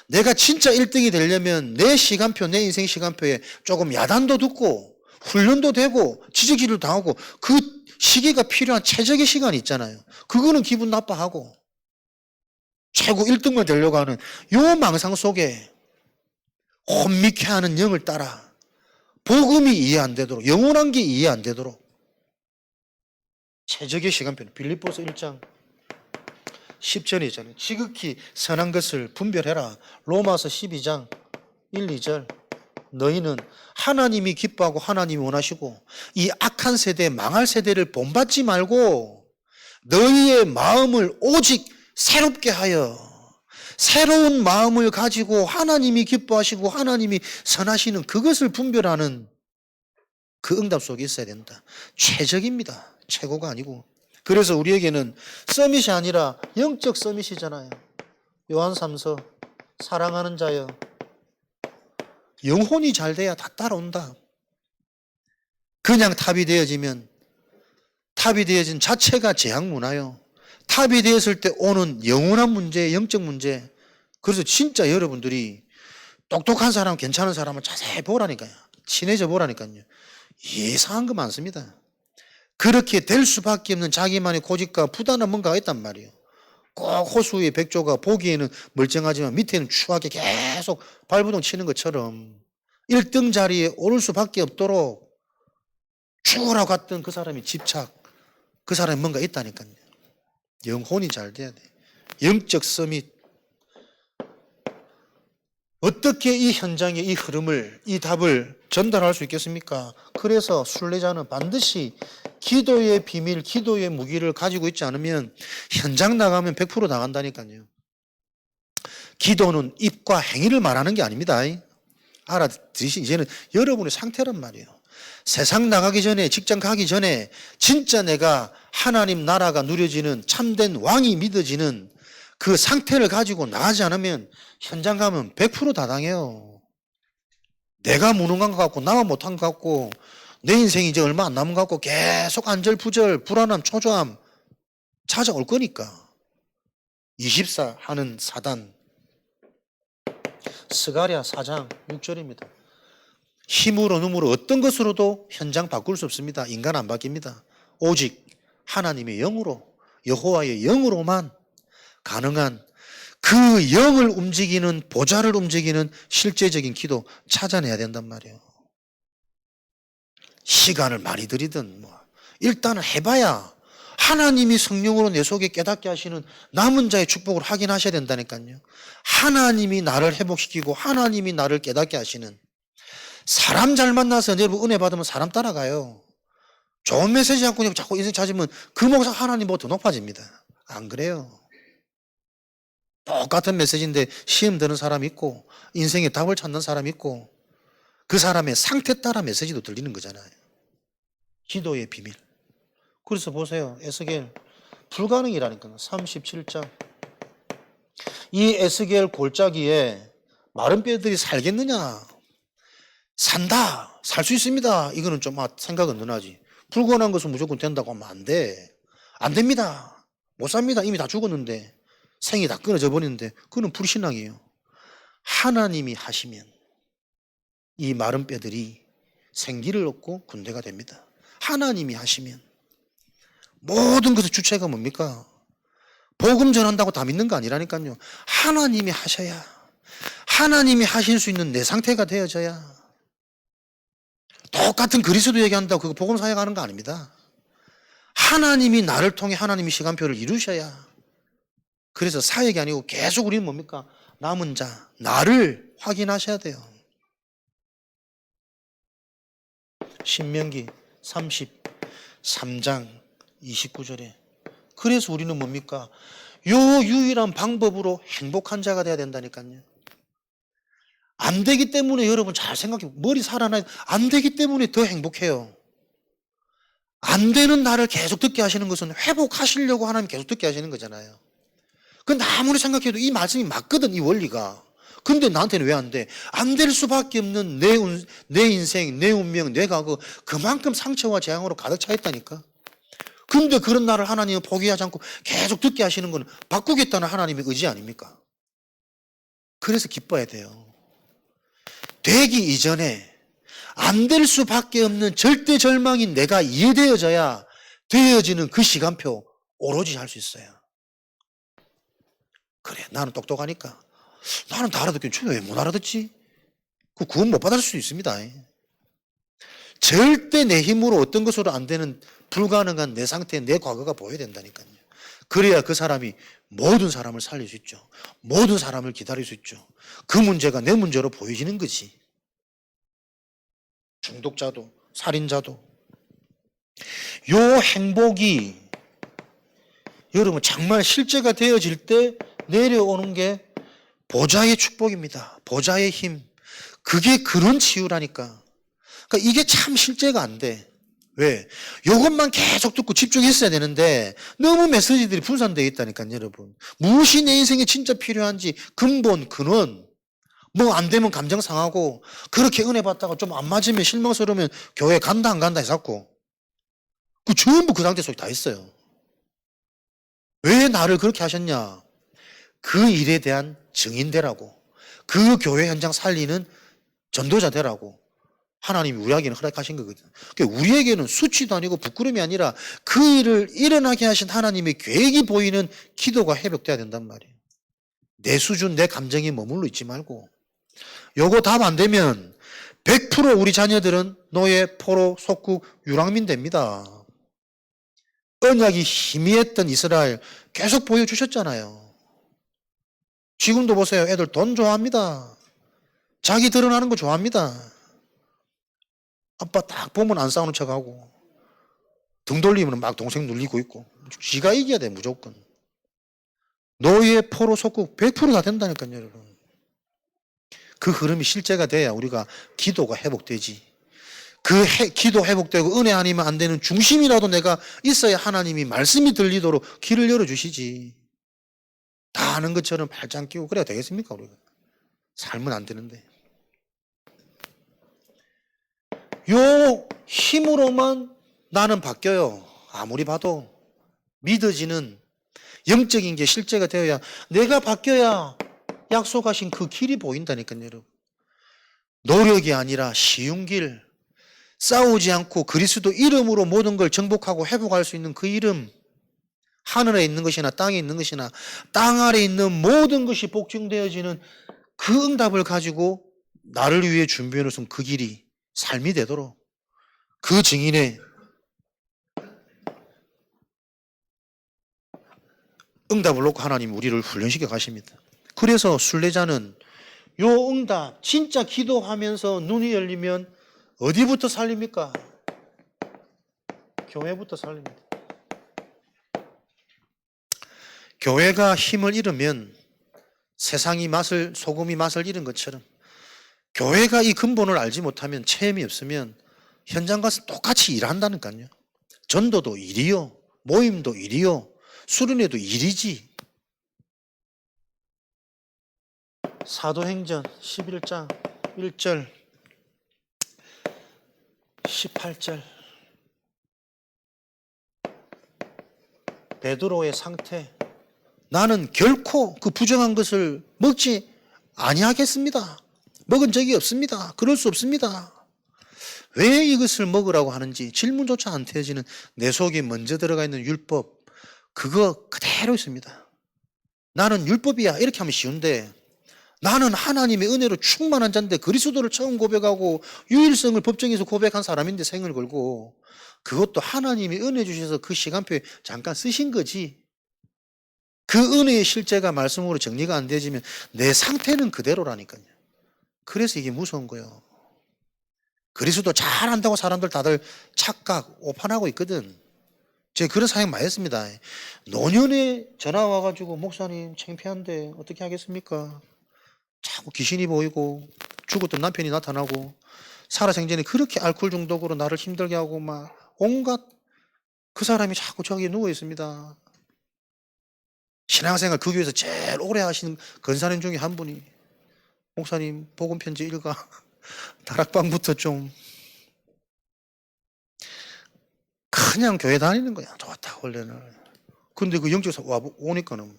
내가 진짜 1등이 되려면 내 시간표, 내 인생 시간표에 조금 야단도 듣고 훈련도 되고 지적질을 당하고 그 시기가 필요한 최적의 시간이 있잖아요. 그거는 기분 나빠하고 최고 1등만 되려고 하는 요 망상 속에 혼미케 하는 영을 따라 복음이 이해 안 되도록, 영원한 게 이해 안 되도록 최적의 시간표는 빌립보서 1장 10절이 있잖아요. 지극히 선한 것을 분별해라. 로마서 12장 1, 2절. 너희는 하나님이 기뻐하고 하나님이 원하시고 이 악한 세대, 망할 세대를 본받지 말고 너희의 마음을 오직 새롭게 하여 새로운 마음을 가지고 하나님이 기뻐하시고 하나님이 선하시는 그것을 분별하는 그 응답 속에 있어야 된다. 최적입니다. 최고가 아니고. 그래서 우리에게는 서밋이 아니라 영적 서밋이잖아요. 요한 3서 사랑하는 자여 영혼이 잘 돼야 다 따라온다. 그냥 탑이 되어지면 탑이 되어진 자체가 재앙문화요. 탑이 되었을 때 오는 영원한 문제, 영적 문제. 그래서 진짜 여러분들이 똑똑한 사람, 괜찮은 사람을 자세히 보라니까요. 친해져 보라니까요. 이상한 거 많습니다. 그렇게 될 수밖에 없는 자기만의 고집과 부단한 뭔가가 있단 말이에요. 꼭 호수의 백조가 보기에는 멀쩡하지만 밑에는 추하게 계속 발부동 치는 것처럼 1등 자리에 오를 수밖에 없도록 죽으라고 갔던 그 사람이 집착, 그 사람이 뭔가 있다니까요. 영혼이 잘 돼야 돼. 영적 서밋. 어떻게 이 현장의 이 흐름을, 이 답을 전달할 수 있겠습니까? 그래서 순례자는 반드시 기도의 비밀, 기도의 무기를 가지고 있지 않으면 현장 나가면 100% 나간다니까요. 기도는 입과 행위를 말하는 게 아닙니다. 알아들으시, 이제는 여러분의 상태란 말이에요. 세상 나가기 전에, 직장 가기 전에 진짜 내가 하나님 나라가 누려지는 참된 왕이 믿어지는 그 상태를 가지고 나가지 않으면 현장 가면 100%다 당해요. 내가 무능한 것 같고 나만 못한 것 같고 내 인생이 이제 얼마 안 남은 것 같고 계속 안절부절 불안함 초조함 찾아올 거니까. 24 하는 사단 스가랴 4장 6절입니다. 힘으로 눈으로 어떤 것으로도 현장 바꿀 수 없습니다. 인간 안 바뀝니다. 오직 하나님의 영으로 여호와의 영으로만 가능한 그 영을 움직이는 보좌를 움직이는 실제적인 기도 찾아내야 된단 말이에요. 시간을 많이 들이든 뭐 일단은 해봐야 하나님이 성령으로 내 속에 깨닫게 하시는 남은 자의 축복을 확인하셔야 된다니까요. 하나님이 나를 회복시키고 하나님이 나를 깨닫게 하시는 사람 잘 만나서 여러분 은혜 받으면 사람 따라가요. 좋은 메시지 갖고 자꾸 인생 찾으면 그 목사 하나님보다 더 높아집니다. 안 그래요? 똑같은 메시지인데 시험 드는 사람이 있고 인생의 답을 찾는 사람이 있고 그 사람의 상태 따라 메시지도 들리는 거잖아요. 기도의 비밀. 그래서 보세요. 에스겔 불가능이라니까요. 37장. 이 에스겔 골짜기에 마른 뼈들이 살겠느냐? 산다. 살 수 있습니다. 이거는 좀 생각은 너나지. 불가능한 것은 무조건 된다고 하면 안 돼. 안 됩니다. 못 삽니다. 이미 다 죽었는데. 생이 다 끊어져 버리는데 그건 불신앙이에요. 하나님이 하시면 이 마른 뼈들이 생기를 얻고 군대가 됩니다. 하나님이 하시면 모든 것의 주체가 뭡니까? 복음 전한다고 다 믿는 거 아니라니까요. 하나님이 하셔야 하나님이 하실 수 있는 내 상태가 되어져야 똑같은 그리스도 얘기한다고 그거 복음 사역하는 거 아닙니다. 하나님이 나를 통해 하나님이 시간표를 이루셔야 그래서 사역이 아니고 계속 우리는 뭡니까? 남은 자, 나를 확인하셔야 돼요. 신명기 33장 29절에 그래서 우리는 뭡니까? 요 유일한 방법으로 행복한 자가 돼야 된다니까요. 안 되기 때문에 여러분 잘 생각해 머리 살아나야 안 되기 때문에 더 행복해요. 안 되는 나를 계속 듣게 하시는 것은 회복하시려고 하나님 계속 듣게 하시는 거잖아요. 근데 아무리 생각해도 이 말씀이 맞거든, 이 원리가. 근데 나한테는 왜 안 돼? 안 될 수밖에 없는 내 인생, 내 운명, 내 과거, 그만큼 상처와 재앙으로 가득 차 있다니까. 근데 그런 나를 하나님은 포기하지 않고 계속 듣게 하시는 건 바꾸겠다는 하나님의 의지 아닙니까? 그래서 기뻐야 돼요. 되기 이전에 안 될 수밖에 없는 절대 절망인 내가 이해되어져야 되어지는 그 시간표 오로지 할 수 있어요. 그래, 나는 똑똑하니까. 나는 다 알아듣긴 왜 못 알아듣지? 그 구원 못 받을 수 있습니다. 절대 내 힘으로 어떤 것으로 안 되는 불가능한 내 상태, 내 과거가 보여야 된다니까요. 그래야 그 사람이 모든 사람을 살릴 수 있죠. 모든 사람을 기다릴 수 있죠. 그 문제가 내 문제로 보여지는 거지. 중독자도, 살인자도. 요 행복이 여러분 정말 실제가 되어질 때 내려오는 게 보좌의 축복입니다. 보좌의 힘. 그게 그런 치유라니까. 그러니까 이게 참 실제가 안 돼. 왜? 요것만 계속 듣고 집중했어야 되는데 너무 메시지들이 분산되어 있다니까요, 여러분. 무엇이 내 인생에 진짜 필요한지 근본, 근원. 뭐 안 되면 감정 상하고 그렇게 은혜 받다가 좀 안 맞으면 실망스러우면 교회 간다 안 간다 해서 그 전부 그 상태 속에 다 있어요. 왜 나를 그렇게 하셨냐? 그 일에 대한 증인 되라고. 그 교회 현장 살리는 전도자 되라고. 하나님이 우리에게는 허락하신 거거든요. 그러니까 우리에게는 수치도 아니고 부끄러움이 아니라 그 일을 일어나게 하신 하나님의 계획이 보이는 기도가 회복돼야 된단 말이에요. 내 수준, 내 감정에 머물러 있지 말고. 요거 답 안 되면 100% 우리 자녀들은 노예, 포로, 속국, 유랑민 됩니다. 언약이 희미했던 이스라엘 계속 보여주셨잖아요. 지금도 보세요. 애들 돈 좋아합니다. 자기 드러나는 거 좋아합니다. 아빠 딱 보면 안 싸우는 척하고 등 돌리면 막 동생 눌리고 있고 지가 이겨야 돼 무조건. 노예 포로 속국 100%다 된다니까요 여러분. 그 흐름이 실제가 돼야 우리가 기도가 회복되지. 기도 회복되고 은혜 아니면 안 되는 중심이라도 내가 있어야 하나님이 말씀이 들리도록 길을 열어주시지. 다 아는 것처럼 발짱 끼고 그래야 되겠습니까 우리가. 삶은 안 되는데. 요 힘으로만 나는 바뀌어요. 아무리 봐도 믿어지는 영적인 게 실제가 되어야 내가 바뀌어야 약속하신 그 길이 보인다니까요 여러분. 노력이 아니라 쉬운 길, 싸우지 않고 그리스도 이름으로 모든 걸 정복하고 회복할 수 있는 그 이름, 하늘에 있는 것이나 땅에 있는 것이나 땅 아래 있는 모든 것이 복종되어지는 그 응답을 가지고 나를 위해 준비해 놓은 그 길이 삶이 되도록 그 증인의 응답을 놓고 하나님 우리를 훈련시켜 가십니다. 그래서 순례자는 요 응답 진짜 기도하면서 눈이 열리면 어디부터 살립니까? 교회부터 살립니다. 교회가 힘을 잃으면 세상이 소금이 맛을 잃은 것처럼 교회가 이 근본을 알지 못하면 체험이 없으면 현장 가서 똑같이 일한다니까요. 전도도 일이요, 모임도 일이요, 수련회도 일이지. 사도행전 11장 1절 18절 베드로의 상태, 나는 결코 그 부정한 것을 먹지 아니하겠습니다. 먹은 적이 없습니다. 그럴 수 없습니다. 왜 이것을 먹으라고 하는지 질문조차 안 태어지는 내 속에 먼저 들어가 있는 율법, 그거 그대로 있습니다. 나는 율법이야 이렇게 하면 쉬운데 나는 하나님의 은혜로 충만한 자인데 그리스도를 처음 고백하고 유일성을 법정에서 고백한 사람인데 생을 걸고 그것도 하나님이 은혜 주셔서 그 시간표에 잠깐 쓰신 거지. 그 은혜의 실제가 말씀으로 정리가 안 되지면 내 상태는 그대로라니까요. 그래서 이게 무서운 거예요. 그리스도 잘한다고 사람들 다들 착각, 오판하고 있거든. 제가 그런 사역 많이 했습니다. 노년에 전화 와가지고 목사님 창피한데 어떻게 하겠습니까? 자꾸 귀신이 보이고 죽었던 남편이 나타나고 살아생전에 그렇게 알코올 중독으로 나를 힘들게 하고 막 온갖 그 사람이 자꾸 저기 누워 있습니다. 신앙생활 그 교회에서 제일 오래 하신 권사님 중에 한 분이 목사님 복음 편지 읽어 다락방부터 좀 그냥 교회 다니는 거야. 좋다 원래는. 근데 그 영적에서 와 오니까는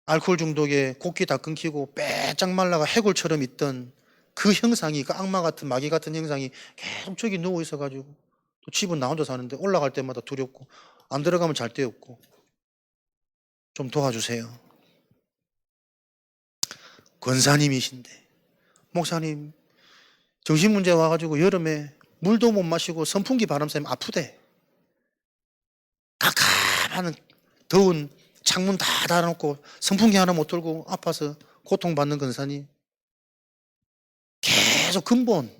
알코올 중독에 곡기 다 끊기고 빼짝 말라가 해골처럼 있던 그 형상이, 그 악마 같은 마귀 같은 형상이 계속 저기 누워 있어가지고 또 집은 나 혼자 사는데 올라갈 때마다 두렵고 안 들어가면 잘 데 없고 좀 도와주세요. 권사님이신데 목사님 정신문제 와가지고 여름에 물도 못 마시고 선풍기 바람 쐬면 아프대. 깜깜한 더운 창문 다 닫아놓고 선풍기 하나 못 틀고 아파서 고통받는 권사님. 계속 근본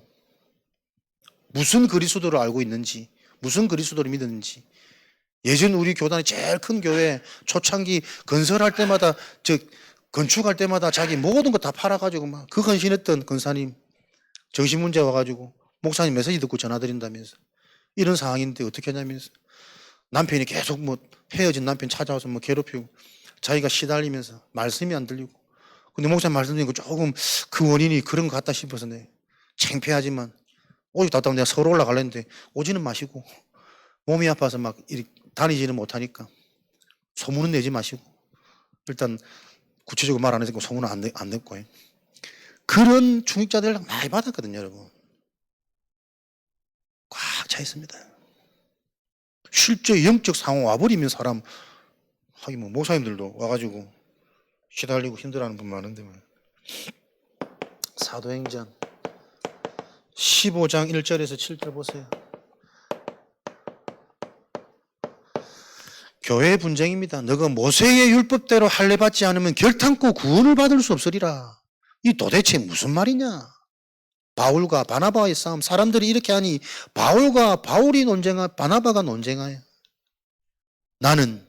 무슨 그리스도를 알고 있는지, 무슨 그리스도를 믿었는지. 예전 우리 교단의 제일 큰 교회 초창기 건설할 때마다 건축할 때마다 자기 모든 거 다 팔아가지고 막 그 헌신했던 권사님 정신문제 와가지고 목사님 메시지 듣고 전화드린다면서 이런 상황인데 어떻게 하냐면서 남편이 계속 뭐 헤어진 남편 찾아와서 뭐 괴롭히고 자기가 시달리면서 말씀이 안 들리고 근데 목사님 말씀 드린 거 조금 그 원인이 그런 것 같다 싶어서 내 창피하지만 오직 답답하면 내가 서울 올라가려는데 오지는 마시고 몸이 아파서 막 이렇게 다니지는 못하니까 소문은 내지 마시고 일단 구체적으로 말 안 해서 소문은 안 냈고 그런 중직자들 많이 받았거든요 여러분. 꽉 차 있습니다. 실제 영적 상황 와버리면 사람 하긴 뭐 목사님들도 와가지고 시달리고 힘들어하는 분 많은데 뭐. 사도행전 15장 1절에서 7절 보세요. 교회의 분쟁입니다. 너가 모세의 율법대로 할례 받지 않으면 결탄코 구원을 받을 수 없으리라. 이 도대체 무슨 말이냐? 바울과 바나바의 싸움. 사람들이 이렇게 하니 바울과 바울이 논쟁하, 바나바가 논쟁하여. 나는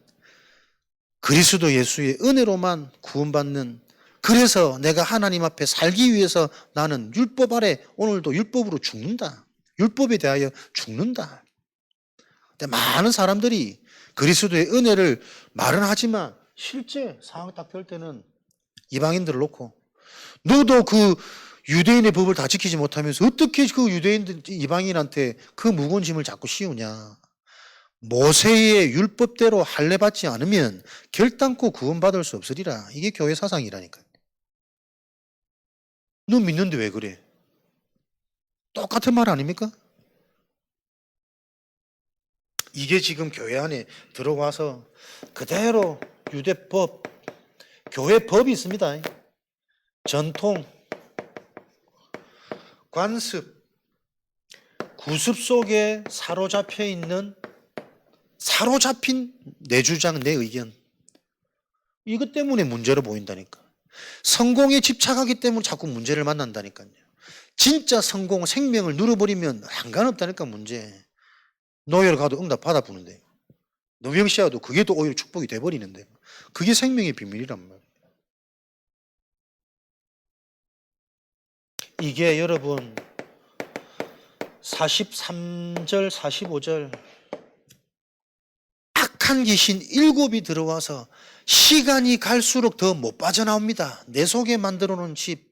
그리스도 예수의 은혜로만 구원받는, 그래서 내가 하나님 앞에 살기 위해서 나는 율법 아래 오늘도 율법으로 죽는다. 율법에 대하여 죽는다. 근데 많은 사람들이 그리스도의 은혜를 말은 하지만 실제 상황 딱 될 때는 이방인들을 놓고 너도 그 유대인의 법을 다 지키지 못하면서 어떻게 그 유대인들 이방인한테 그 무거운 짐을 자꾸 씌우냐. 모세의 율법대로 할례 받지 않으면 결단코 구원받을 수 없으리라. 이게 교회 사상이라니까요. 너 믿는데 왜 그래? 똑같은 말 아닙니까? 이게 지금 교회 안에 들어와서 그대로 유대법, 교회 법이 있습니다. 전통, 관습, 구습 속에 사로잡힌 내 주장, 내 의견. 이것 때문에 문제로 보인다니까. 성공에 집착하기 때문에 자꾸 문제를 만난다니까요. 진짜 성공, 생명을 누려버리면 상관없다니까 문제. 노예를 가도 응답 받아보는데, 노명시아도 그게 또 오히려 축복이 돼버리는데, 그게 생명의 비밀이란 말이에요. 이게 여러분 43절 45절 악한 귀신 7이 들어와서 시간이 갈수록 더 못 빠져나옵니다. 내 속에 만들어 놓은 집,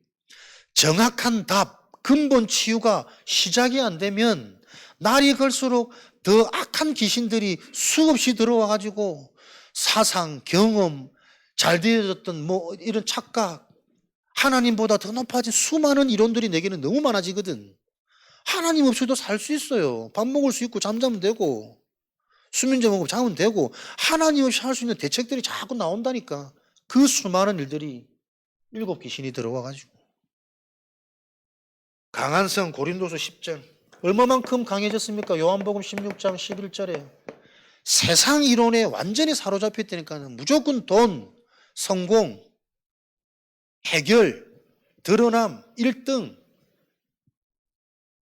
정확한 답, 근본 치유가 시작이 안 되면 날이 갈수록 더 악한 귀신들이 수없이 들어와 가지고 사상, 경험, 잘 되어졌던 뭐 이런 착각, 하나님보다 더 높아진 수많은 이론들이 내게는 너무 많아지거든. 하나님 없이도 살 수 있어요. 밥 먹을 수 있고 잠자면 되고 수면제 먹으면 자면 되고 하나님 없이 할 수 있는 대책들이 자꾸 나온다니까. 그 수많은 일들이 7 귀신이 들어와 가지고 강한 성 고린도서 10장 얼마만큼 강해졌습니까? 요한복음 16장 11절에 세상 이론에 완전히 사로잡혀 있다니까. 무조건 돈, 성공, 해결, 드러남, 1등,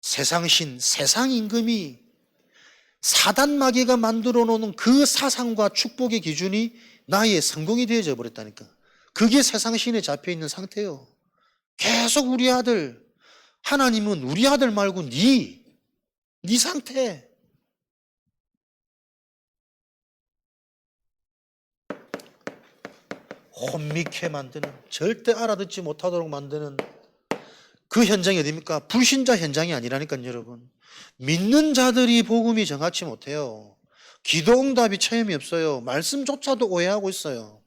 세상신, 세상임금이 사단 마귀가 만들어 놓은 그 사상과 축복의 기준이 나의 성공이 되어져 버렸다니까. 그게 세상신에 잡혀 있는 상태예요. 계속 우리 아들, 하나님은 우리 아들 말고 네 상태. 혼미케 만드는, 절대 알아듣지 못하도록 만드는 그 현장이 어디입니까? 불신자 현장이 아니라니까요, 여러분. 믿는 자들이 복음이 정확치 못해요. 기도 응답이 체험이 없어요. 말씀조차도 오해하고 있어요.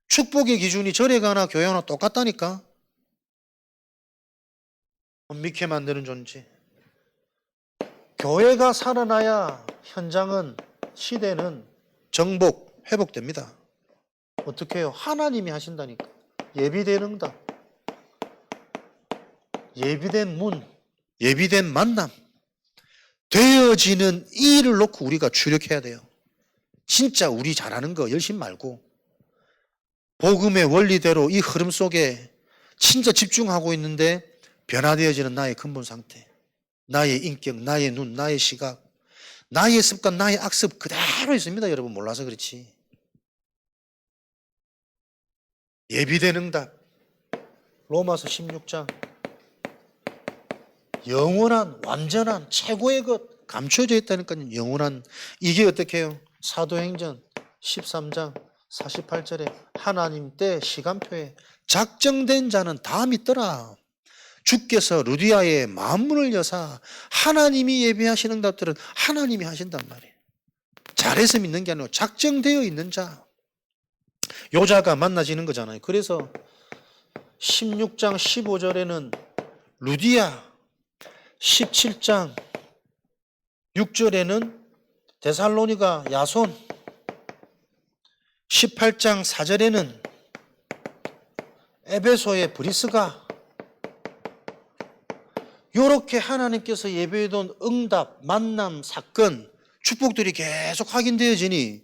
축복의 기준이 절에 가나 교회 가나 똑같다니까. 혼미케 만드는 존재. 교회가 살아나야 현장은, 시대는 정복, 회복됩니다. 어떻게 해요? 하나님이 하신다니까. 예비된 응답, 예비된 문, 예비된 만남, 되어지는 이 일을 놓고 우리가 추력해야 돼요. 진짜 우리 잘하는 거 열심 말고 복음의 원리대로 이 흐름 속에 진짜 집중하고 있는데 변화되어지는 나의 근본 상태, 나의 인격, 나의 눈, 나의 시각, 나의 습관, 나의 악습 그대로 있습니다. 여러분 몰라서 그렇지. 예비된 응답, 로마서 16장 영원한, 완전한, 최고의 것 감춰져 있다니까요. 영원한. 이게 어떻게 해요? 사도행전 13장 48절에 하나님 때 시간표에 작정된 자는 다 믿더라. 주께서 루디아의 만문을 여사 하나님이 예비하신 응답들은 하나님이 하신단 말이에요. 잘해서 믿는 게 아니고 작정되어 있는 자, 요 자가 만나지는 거잖아요. 그래서 16장 15절에는 루디아, 17장 6절에는 데살로니가 야손, 18장 4절에는 에베소의 브리스가, 이렇게 하나님께서 예배해둔 응답, 만남, 사건, 축복들이 계속 확인되어지니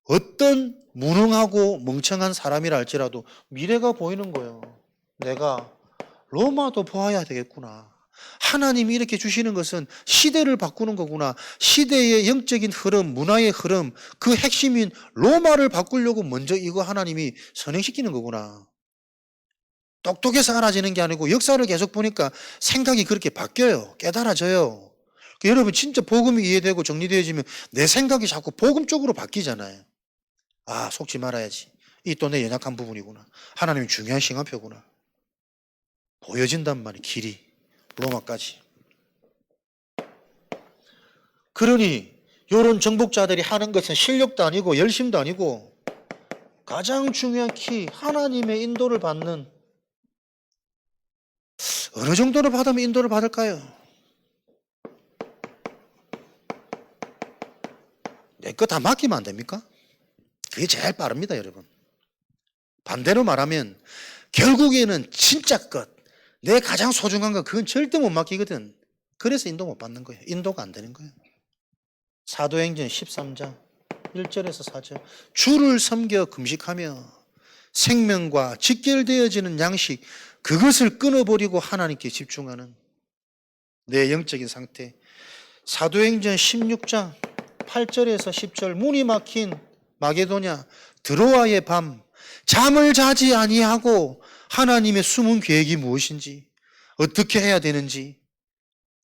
어떤 무능하고 멍청한 사람이라 할지라도 미래가 보이는 거예요. 내가 로마도 보아야 되겠구나. 하나님이 이렇게 주시는 것은 시대를 바꾸는 거구나. 시대의 영적인 흐름, 문화의 흐름, 그 핵심인 로마를 바꾸려고 먼저 이거 하나님이 선행시키는 거구나. 똑똑해서 알아지는 게 아니고 역사를 계속 보니까 생각이 그렇게 바뀌어요. 깨달아져요. 여러분 진짜 복음이 이해되고 정리되어지면 내 생각이 자꾸 복음 쪽으로 바뀌잖아요. 아, 속지 말아야지. 이 또 내 연약한 부분이구나. 하나님이 중요한 시간표구나. 보여진단 말이에요. 길이. 로마까지. 그러니 이런 정복자들이 하는 것은 실력도 아니고 열심도 아니고 가장 중요한 키, 하나님의 인도를 받는, 어느 정도로 받으면 인도를 받을까요? 내 거 다 맡기면 안 됩니까? 그게 제일 빠릅니다, 여러분. 반대로 말하면 결국에는 진짜 것, 내 가장 소중한 거 그건 절대 못 맡기거든. 그래서 인도 못 받는 거예요. 인도가 안 되는 거예요. 사도행전 13장 1절에서 4절. 주를 섬겨 금식하며 생명과 직결되어지는 양식, 그것을 끊어버리고 하나님께 집중하는 내 영적인 상태. 사도행전 16장 8절에서 10절. 문이 막힌 마게도냐 드로아의 밤, 잠을 자지 아니하고 하나님의 숨은 계획이 무엇인지, 어떻게 해야 되는지,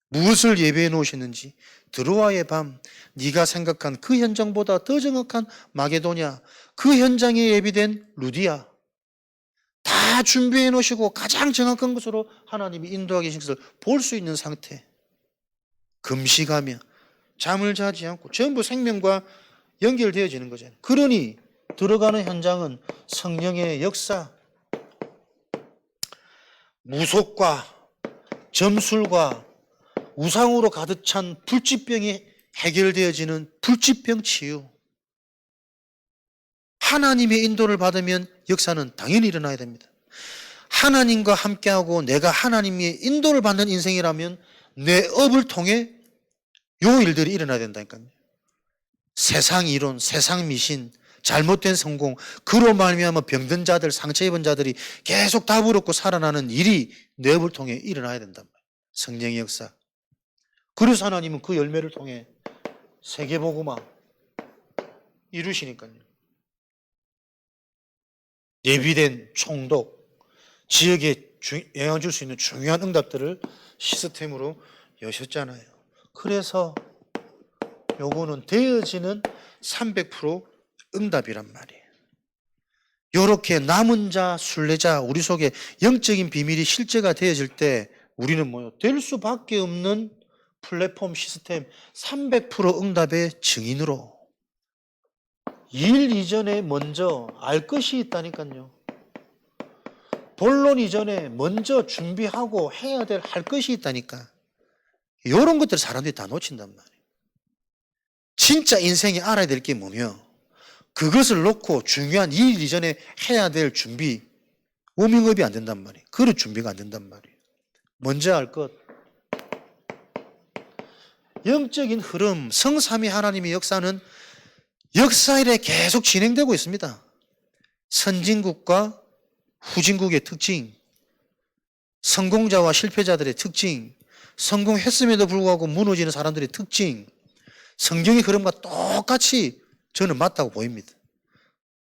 무엇을 예배해 놓으셨는지, 드로아의 밤, 네가 생각한 그 현장보다 더 정확한 마게도냐, 그 현장에 예비된 루디아, 다 준비해 놓으시고 가장 정확한 것으로 하나님이 인도하게 계신 것을 볼 수 있는 상태. 금식하며 잠을 자지 않고 전부 생명과 연결되어지는 거잖아요. 그러니 들어가는 현장은 성령의 역사, 무속과 점술과 우상으로 가득 찬 불치병이 해결되어지는 불치병 치유. 하나님의 인도를 받으면 역사는 당연히 일어나야 됩니다. 하나님과 함께하고 내가 하나님의 인도를 받는 인생이라면 내 업을 통해 요 일들이 일어나야 된다니까요. 세상 이론, 세상 미신, 잘못된 성공, 그로 말미암아 병든 자들, 상처 입은 자들이 계속 답을 얻고 살아나는 일이 내 업을 통해 일어나야 된단 말이에요. 성령의 역사. 그래서 하나님은 그 열매를 통해 세계복음화 이루시니까요. 예비된 총독, 지역에 영향을 줄 수 있는 중요한 응답들을 시스템으로 여셨잖아요. 그래서 요거는 되어지는 300% 응답이란 말이에요. 요렇게 남은 자, 순례자, 우리 속에 영적인 비밀이 실제가 되어질 때 우리는 뭐요? 될 수밖에 없는 플랫폼 시스템 300% 응답의 증인으로 일 이전에 먼저 알 것이 있다니까요. 본론 이전에 먼저 준비하고 해야 될 할 것이 있다니까. 이런 것들 사람들이 다 놓친단 말이에요. 진짜 인생에 알아야 될 게 뭐며 그것을 놓고 중요한 일 이전에 해야 될 준비, 워밍업이 안 된단 말이에요. 그런 준비가 안 된단 말이에요. 먼저 할 것. 영적인 흐름, 성삼위 하나님의 역사는 역사일에 계속 진행되고 있습니다. 선진국과 후진국의 특징, 성공자와 실패자들의 특징, 성공했음에도 불구하고 무너지는 사람들의 특징, 성경의 흐름과 똑같이 저는 맞다고 보입니다.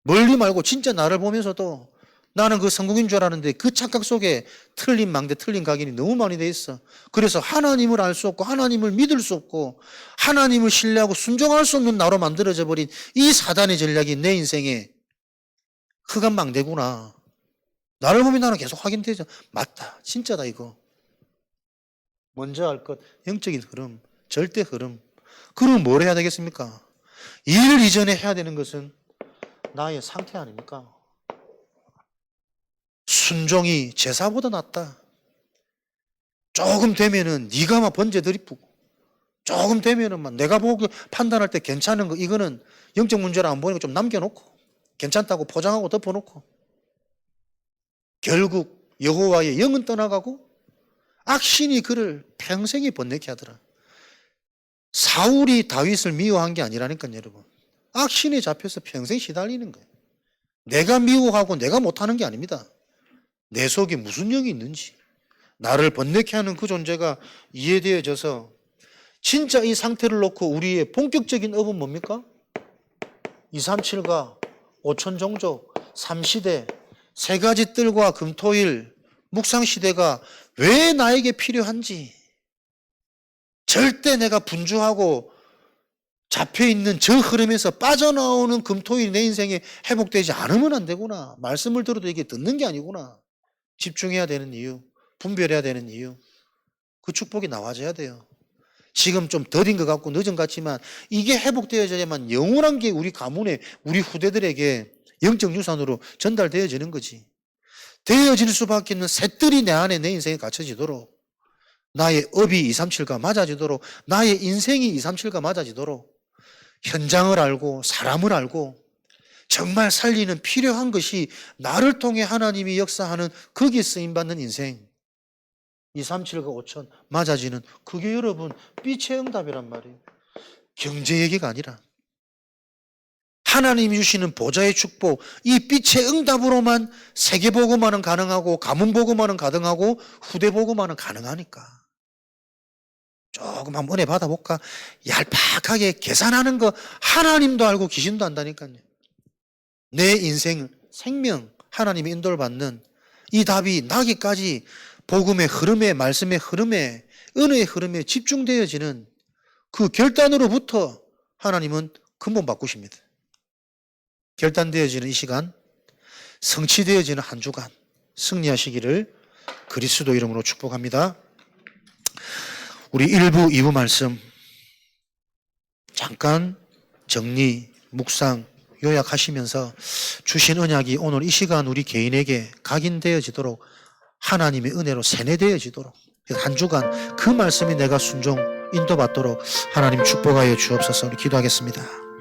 멀리 말고 진짜 나를 보면서도 나는 그 성공인 줄 알았는데 그 착각 속에 틀린 망대, 틀린 각인이 너무 많이 돼 있어. 그래서 하나님을 알 수 없고 하나님을 믿을 수 없고 하나님을 신뢰하고 순종할 수 없는 나로 만들어져 버린 이 사단의 전략이 내 인생에 흑암 망대구나. 나를 보면 나는 계속 확인되죠. 맞다. 진짜다 이거. 먼저 할 것, 영적인 흐름, 절대 흐름. 그럼 뭘 해야 되겠습니까? 일 이전에 해야 되는 것은 나의 상태 아닙니까? 순종이 제사보다 낫다. 조금 되면은 네가 막 번제 드리프고 조금 되면은 막 내가 보고 판단할 때 괜찮은 거 이거는 영적 문제를 안 보니까 좀 남겨놓고 괜찮다고 포장하고 덮어놓고 결국 여호와의 영은 떠나가고 악신이 그를 평생이 번뇌케 하더라. 사울이 다윗을 미워한 게 아니라니까요, 여러분. 악신에 잡혀서 평생 시달리는 거예요. 내가 미워하고 내가 못하는 게 아닙니다. 내 속에 무슨 영이 있는지 나를 번뇌케 하는 그 존재가 이해되어져서 진짜 이 상태를 놓고 우리의 본격적인 업은 뭡니까? 237과 5천종족, 3시대, 세 가지 뜰과 금토일, 묵상시대가 왜 나에게 필요한지 절대 내가 분주하고 잡혀있는 저 흐름에서 빠져나오는 금토일이 내 인생에 회복되지 않으면 안 되구나. 말씀을 들어도 이게 듣는 게 아니구나. 집중해야 되는 이유, 분별해야 되는 이유, 그 축복이 나와줘야 돼요. 지금 좀 더딘 것 같고 늦은 것 같지만 이게 회복되어져야만 영원한 게 우리 가문에 우리 후대들에게 영적 유산으로 전달되어지는 거지. 되어질 수밖에 없는 새들이 내 안에 내 인생에 갇혀지도록 나의 업이 237과 맞아지도록 나의 인생이 237과 맞아지도록 현장을 알고 사람을 알고 정말 살리는 필요한 것이 나를 통해 하나님이 역사하는 거기에 쓰임받는 인생 237과 5천 맞아지는 그게 여러분 빛의 응답이란 말이에요. 경제 얘기가 아니라 하나님이 주시는 보좌의 축복 이 빛의 응답으로만 세계복음화는 가능하고 가문복음화는 가능하고 후대복음화는 가능하니까 조금 한번 은혜 받아볼까? 얄팍하게 계산하는 거 하나님도 알고 귀신도 안다니까요. 내 인생, 생명 하나님의 인도를 받는 이 답이 나기까지 복음의 흐름에 말씀의 흐름에 은혜의 흐름에 집중되어지는 그 결단으로부터 하나님은 근본 바꾸십니다. 결단되어지는 이 시간 성취되어지는 한 주간 승리하시기를 그리스도 이름으로 축복합니다. 우리 1부, 2부 말씀 잠깐 정리, 묵상, 요약하시면서 주신 언약이 오늘 이 시간 우리 개인에게 각인되어지도록 하나님의 은혜로 세뇌되어지도록 한 주간 그 말씀이 내가 순종 인도받도록 하나님 축복하여 주옵소서. 우리 기도하겠습니다.